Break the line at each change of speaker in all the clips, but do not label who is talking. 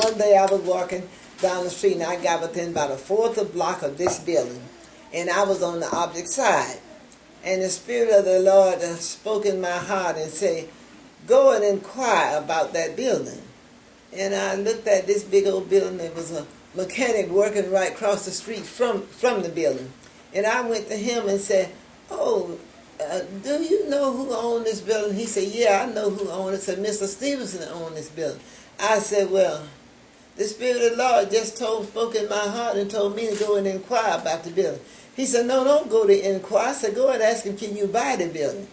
one day I was walking down the street and I got within about a fourth of block of this building, and I was on the opposite side. And the Spirit of the Lord spoke in my heart and said, go and inquire about that building. And I looked at this big old building. There was a mechanic working right across the street from the building. And I went to him and said, oh, do you know who owned this building? He said, yeah, I know who owned it. Said, Mr. Stevenson owned this building. I said, well, the Spirit of the Lord just spoke in my heart and told me to go and inquire about the building. He said, no, don't go to inquire. I said, go and ask him, can you buy the building?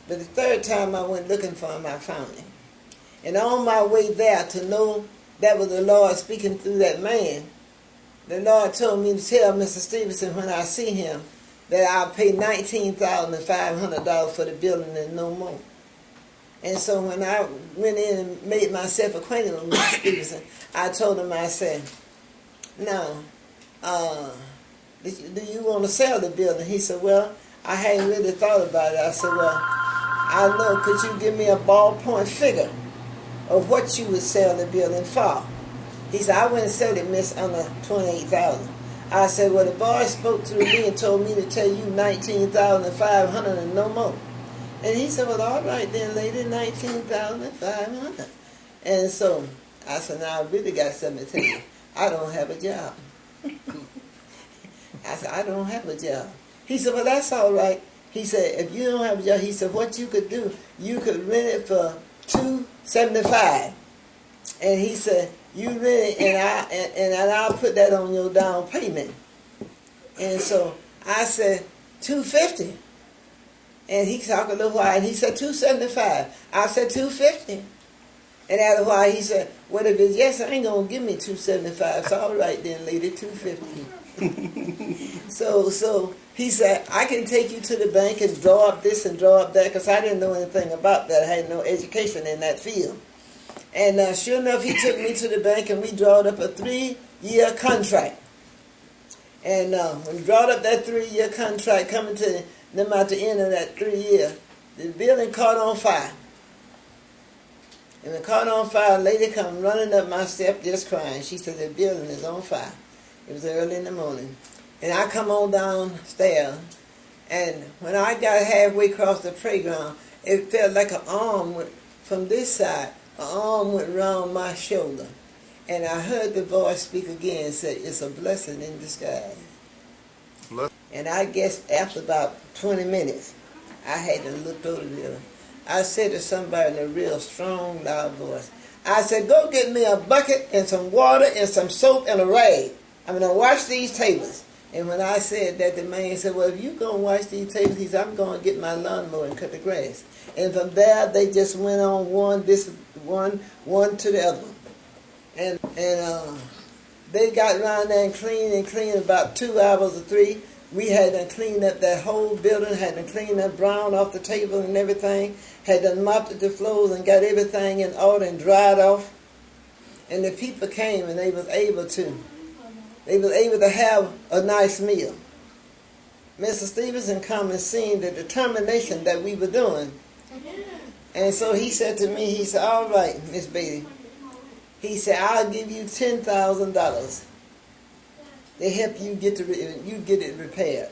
But the third time I went looking for him, I found him. And on my way there to know that was the Lord speaking through that man, the Lord told me to tell Mr. Stevenson when I see him that I'll pay $19,500 for the building and no more. And so when I went in and made myself acquainted with Mr. Stevenson, I told him, I said, now, do you want to sell the building? He said, well, I hadn't really thought about it. I said, well, I know, could you give me a ballpoint figure of what you would sell the building for? He said, I wouldn't sell it, miss, under $28,000. I said, well, the boy spoke through me and told me to tell you $19,500 and no more. And he said, well, all right then, lady, $19,500. And so I said, now I really got something to tell you. I don't have a job. I said, I don't have a job. He said, well, that's all right. He said, if you don't have a job, he said, what you could do, you could rent it for $275. And he said, you rent it, and I'll put that on your down payment. And so I said, $250. And he talked a little while, and he said, $275. I said, $250. And after a while, he said, well, if it's yes, I ain't going to give me $275. So all right then, lady, $250. So he said, I can take you to the bank and draw up this and draw up that, because I didn't know anything about that. I had no education in that field. And sure enough, he took me to the bank and we drawed up a 3-year contract. And when we drawed up that 3-year contract, coming to them at the end of that 3 year, the building caught on fire. And when it caught on fire, a lady come running up my step just crying. She said, the building is on fire. It was early in the morning. And I come on downstairs, and when I got halfway across the playground, it felt like an arm went from this side, an arm went around my shoulder. And I heard the voice speak again and say, it's a blessing in disguise. And I guess after about 20 minutes, I had to look over there. I said to somebody in a real strong, loud voice, I said, go get me a bucket and some water and some soap and a rag. I'm going to wash these tables. And when I said that, the man said, well, if you're going to wash these tables, he said, I'm going to get my lawnmower and cut the grass. And from there, they just went on one to the other one. And they got around there and cleaned about 2 hours or 3. We had to clean up that whole building, had to clean that brown off the table and everything, had to mop the floors and got everything in order and dried off. And the people came and they was able to have a nice meal. Mr. Stevenson come and seen the determination that we were doing. And so he said to me, he said, all right, Miss Batie. He said, I'll give you $10,000. They help you get it repaired.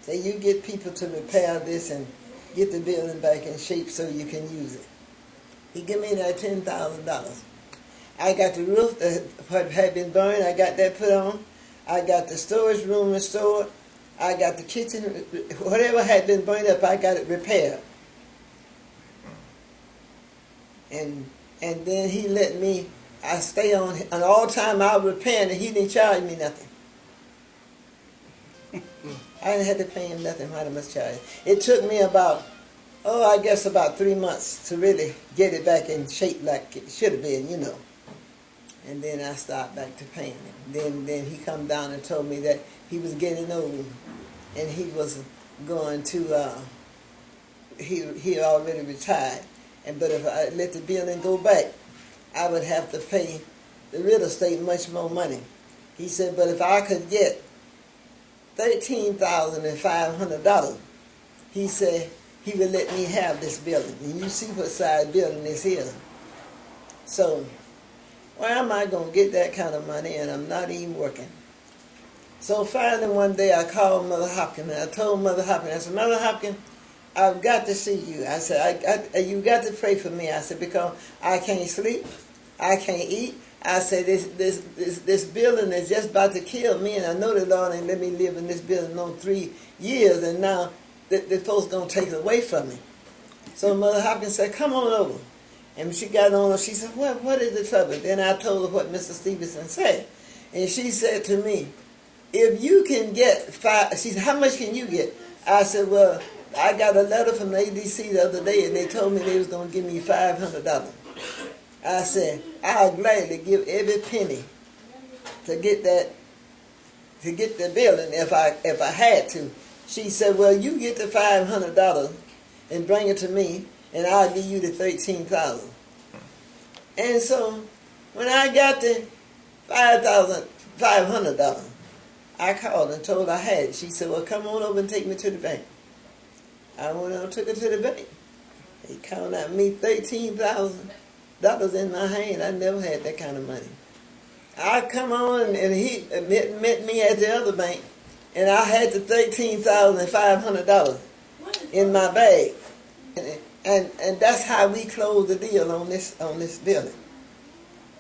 So you get people to repair this and get the building back in shape so you can use it. He gave me that $10,000. I got the roof that had been burned. I got that put on. I got the storage room restored. I got the kitchen, whatever had been burned up, I got it repaired. And then he let me, I stay on, and all the time I was repairing and he didn't charge me nothing. I didn't have to pay him nothing, how much charge. It took me about 3 months to really get it back in shape like it should have been, you know. And then I started back to paying him. Then he come down and told me that he was getting old and he was going to, he already retired. But if I let the building go back, I would have to pay the real estate much more money. He said, but if I could get $13,500, he said he would let me have this building. And you see what size building this is. So Where am I going to get that kind of money, and I'm not even working? So finally one day I called Mother Hopkins, and I told Mother Hopkins, I said, Mother Hopkins, I've got to see you. I said, you got to pray for me. I said, because I can't sleep, I can't eat. I said, this building is just about to kill me, and I know the Lord ain't let me live in this building no 3 years, and now the folks going to take it away from me. So Mother Hopkins said, come on over. And she got on, she said, what is the trouble? Then I told her what Mr. Stevenson said. And she said to me, if you can get she said, how much can you get? I said, well, I got a letter from the ADC the other day, and they told me they was going to give me $500. I said, I'll gladly give every penny to get the building if I had to. She said, well, you get the $500 and bring it to me, and I'll give you the $13,000. And so when I got the $500, I called and told her I had it. She said, well, come on over and take me to the bank. I went on and took her to the bank. He counted out me $13,000 in my hand. I never had that kind of money. I come on, and he met me at the other bank, and I had the $13,500 in my bag. And that's how we closed the deal on this building.